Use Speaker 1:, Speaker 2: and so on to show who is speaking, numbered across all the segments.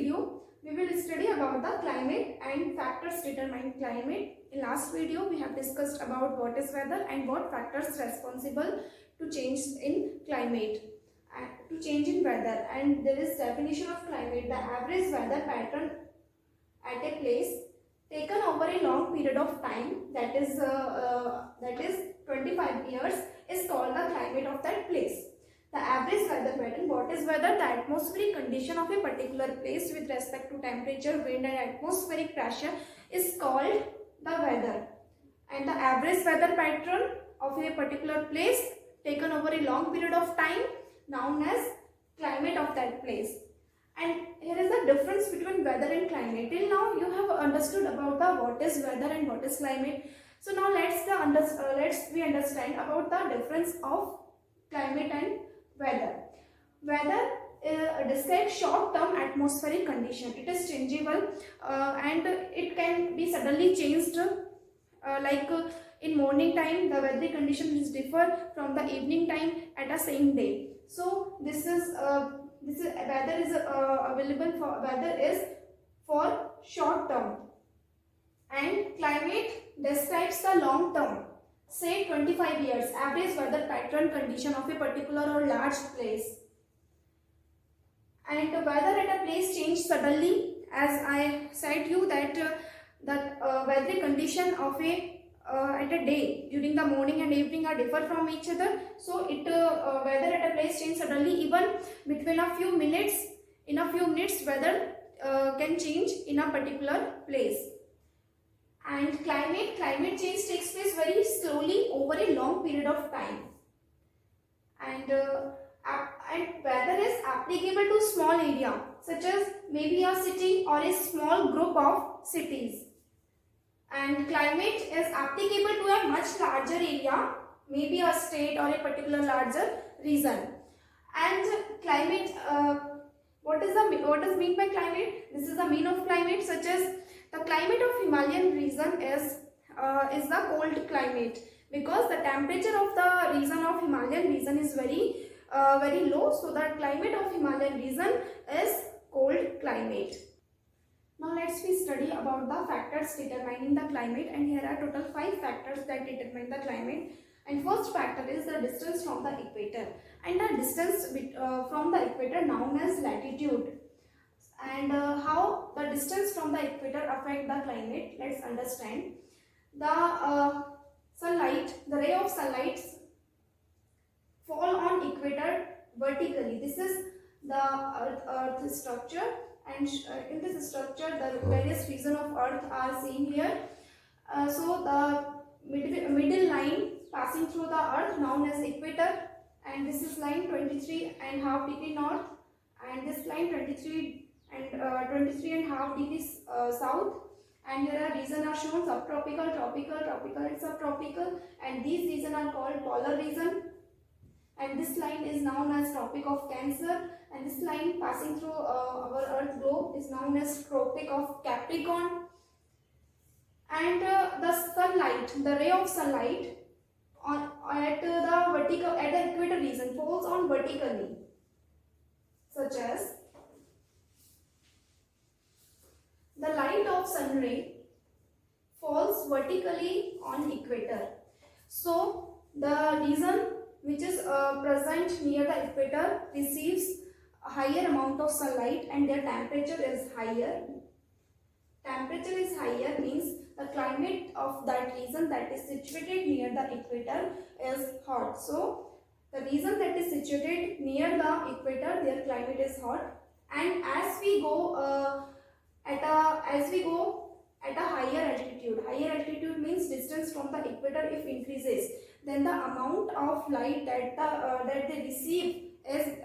Speaker 1: video, we will study about the climate and factors determine climate. In last video, we have discussed about what is weather and what factors responsible to change in climate, to change in weather. And there is definition of climate: the average weather pattern at a place taken over a long period of time, that is 25 years, is called the climate of that place. The average weather pattern. What is weather? The atmospheric condition of a particular place with respect to temperature, wind and atmospheric pressure is called the weather. And the average weather pattern of a particular place taken over a long period of time known as climate of that place. And here is the difference between weather and climate. Till now you have understood about the what is weather and what is climate. So now let's we understand about the difference of climate and weather. Weather describes short-term atmospheric condition. It is changeable and it can be suddenly changed. In morning time, the weather condition is differ from the evening time at the same day. So this is weather is available for weather is for short term, and climate describes the long term, say 25 years average weather pattern condition of a particular or large place. And the weather at a place change suddenly, as I said you that weather condition of a at a day during the morning and evening are differ from each other. So weather at a place change suddenly, even between a few minutes. In a few minutes weather can change in a particular place. And climate change takes place very slowly over a long period of time. And weather is applicable to small area such as maybe a city or a small group of cities. And climate is applicable to a much larger area, maybe a state or a particular larger region. And climate, what is mean by climate? This is the mean of climate, such as the climate of Himalayan region is the cold climate, because the temperature of the region of Himalayan region is very low. So the climate of Himalayan region is cold climate. Now let's we study about the factors determining the climate, and here are total 5 factors that determine the climate. And first factor is the distance from the equator, and the distance from the equator known as latitude. And how the distance from the equator affect the climate, let's understand. The sunlight, the ray of sunlight fall on equator vertically. This is the earth structure. And in this structure, the various regions of earth are seen here. So the middle line passing through the earth known as equator, and this is line 23.5 degree north, and this line 23.5 degrees south. And here are regions are shown: subtropical, tropical, tropical and subtropical, and these regions are called polar region. And this line is known as Tropic of Cancer, and this line passing through our Earth globe is known as Tropic of Capricorn. And the sunlight, the ray of sunlight at the equator region falls on vertically, such as the light of sun ray falls vertically on equator. So the region which is present near the equator receives a higher amount of sunlight, and their temperature is higher. Temperature is higher means the climate of that region that is situated near the equator is hot. So the region that is situated near the equator, their climate is hot. And as we go at a higher altitude means distance from the equator if increases, then the amount of light that they receive is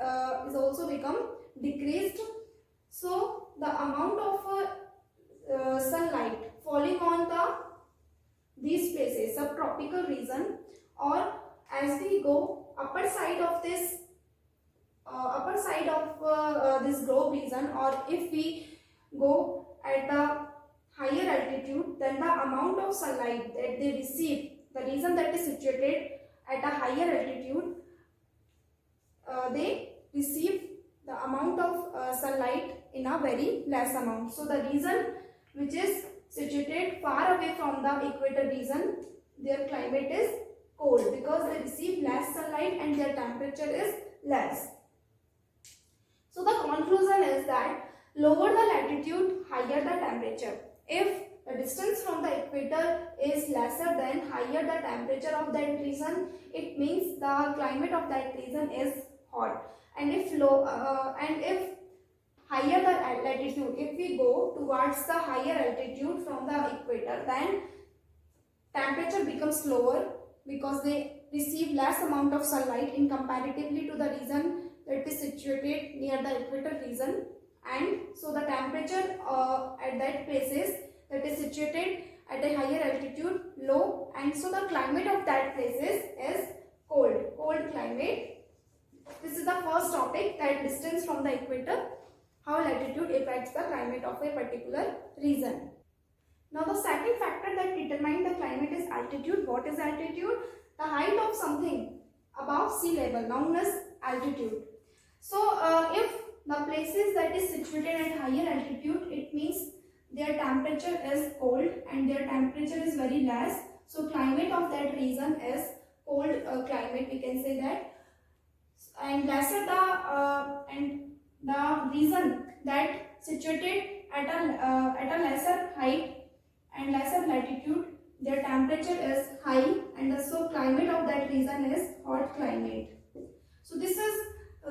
Speaker 1: also become decreased. So the amount of sunlight falling on these places, subtropical region, or as we go upper side of this globe region, or if we go at the higher altitude, then the amount of sunlight that they receive, the region that is situated at a higher altitude, they receive the amount of sunlight in a very less amount. So the region which is situated far away from the equator region, their climate is cold because they receive less sunlight and their temperature is less. So the conclusion is that lower the latitude, higher the temperature. If the distance from the equator is lesser than higher the temperature of that region, it means the climate of that region is hot. And if higher the latitude, if we go towards the higher altitude from the equator, then temperature becomes lower because they receive less amount of sunlight in comparatively to the region that is situated near the equator region, and so the temperature at that places that is situated at a higher altitude low, and so the climate of that places is cold climate. This is the first topic, that distance from the equator, how latitude affects the climate of a particular region. Now the second factor that determines the climate is altitude. What is altitude? The height of something above sea level, known as altitude. So if the places that is situated at higher altitude, it means their temperature is cold and their temperature is very less. So climate of that region is cold climate, we can say that. And lesser the region that situated at a lesser height and lesser latitude, their temperature is high, and so climate of that region is hot climate. So this is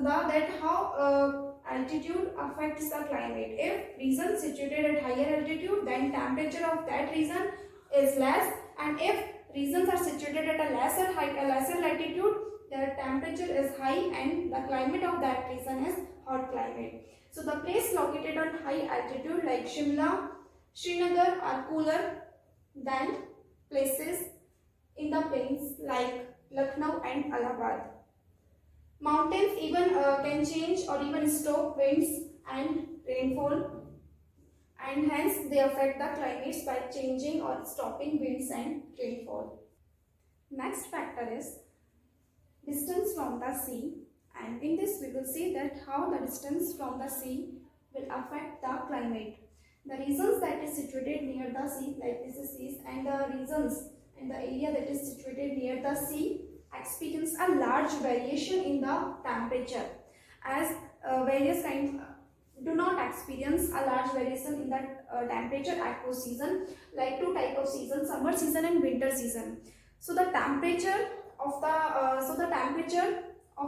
Speaker 1: that how altitude affects the climate. If region situated at higher altitude, then temperature of that region is less, and if regions are situated at a lesser height, a lesser latitude, their temperature is high and the climate of that region is hot climate. So the place located on high altitude like Shimla, Srinagar are cooler than places in the plains like Lucknow and Allahabad. Mountains even can change or even stop winds and rainfall, and hence they affect the climates by changing or stopping winds and rainfall. Next factor is distance from the sea, and in this we will see that how the distance from the sea will affect the climate. The regions that is situated near the sea, like this is seas, and the regions in the area that is situated near the sea experience a large variation in the temperature, as various kinds do not experience a large variation in the temperature across season, like two type of seasons, summer season and winter season. So the temperature of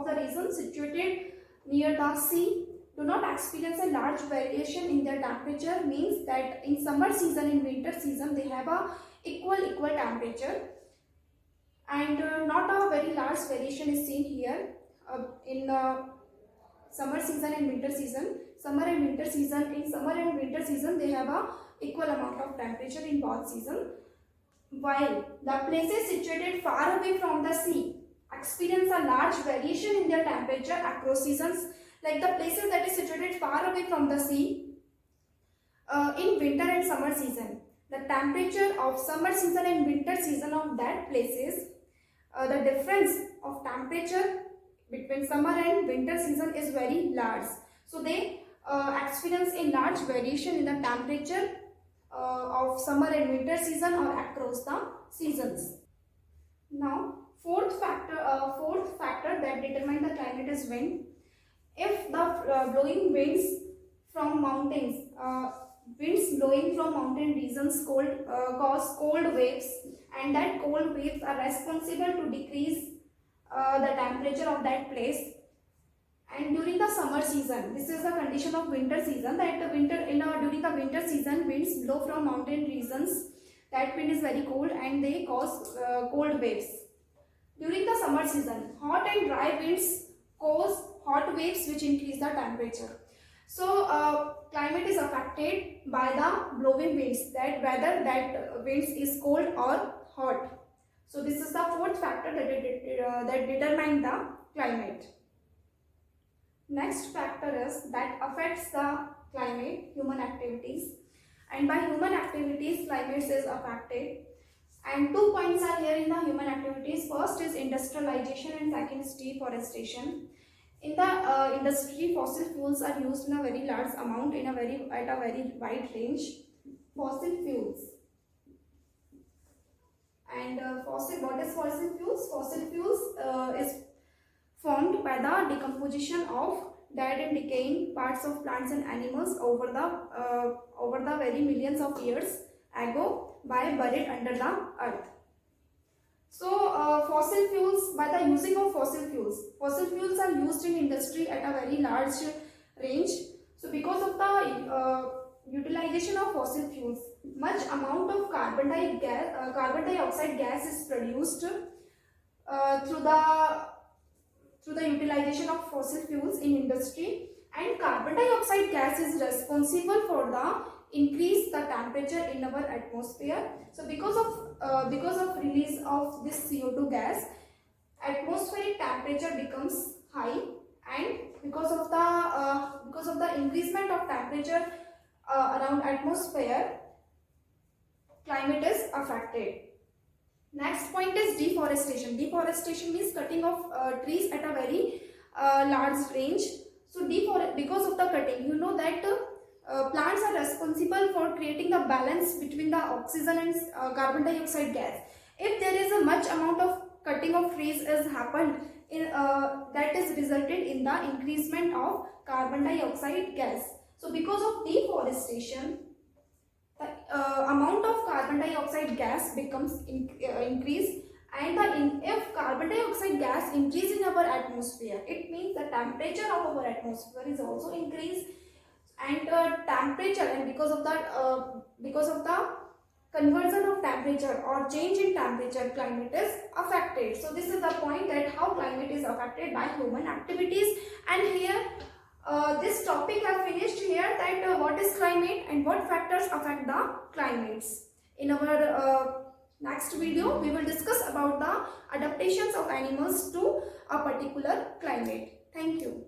Speaker 1: the region situated near the sea do not experience a large variation in their temperature, means that in summer season and winter season they have a equal temperature, and not a very large variation is seen here in the summer season and winter season. In summer and winter season they have a equal amount of temperature in both season, while the places situated far away from the sea experience a large variation in their temperature across seasons, like the places that is situated far away from the sea in winter and summer season. The temperature of summer season and winter season of that places, the difference of temperature between summer and winter season is very large. So they experience a large variation in the temperature of summer and winter season or across the seasons. Now fourth factor that determines the climate is wind. If the blowing winds from mountains, winds blowing from mountain regions cause cold waves, and that cold waves are responsible to decrease the temperature of that place. And during the summer season, this is the condition of winter season, that during the winter season winds blow from mountain regions, that wind is very cold and they cause cold waves. During the summer season, hot and dry winds cause hot waves which increase the temperature. So climate is affected by the blowing winds, that whether that winds is cold or hot. So this is the fourth factor that determines the climate. Next factor is that affects the climate, human activities, and by human activities climate is affected. And 2 points are here in the human activities. First is industrialization and second is deforestation. In the industry, fossil fuels are used in a very large amount at a very wide range. Fossil fuels. And what is fossil fuels? Fossil fuels is formed by the decomposition of dead and decaying parts of plants and animals over the very millions of years ago by buried under the earth. So fossil fuels, by the using of fossil fuels are used in industry at a very large range. So because of the utilization of fossil fuels, much amount of carbon dioxide gas is produced through the utilization of fossil fuels in industry, and carbon dioxide gas is responsible for the increase the temperature in our atmosphere. So because of release of this CO2 gas, atmospheric temperature becomes high, and because of the increasement of temperature around atmosphere, climate is affected. Next point is deforestation. Deforestation means cutting of trees at a very large range. So because of the cutting, you know that plants are responsible for creating the balance between the oxygen and carbon dioxide gas. If there is a much amount of cutting of trees has happened, that is resulted in the increasement of carbon dioxide gas. So because of deforestation, the amount of carbon dioxide gas becomes increased, and if carbon dioxide gas increase in our atmosphere, it means the temperature of our atmosphere is also increased, and temperature, and because of the conversion of temperature or change in temperature, climate is affected. So this is the point that how climate is affected by human activities. And here this topic have finished here, that what is climate and what factors affect the climates. In our next video, we will discuss about the adaptations of animals to a particular climate. Thank you.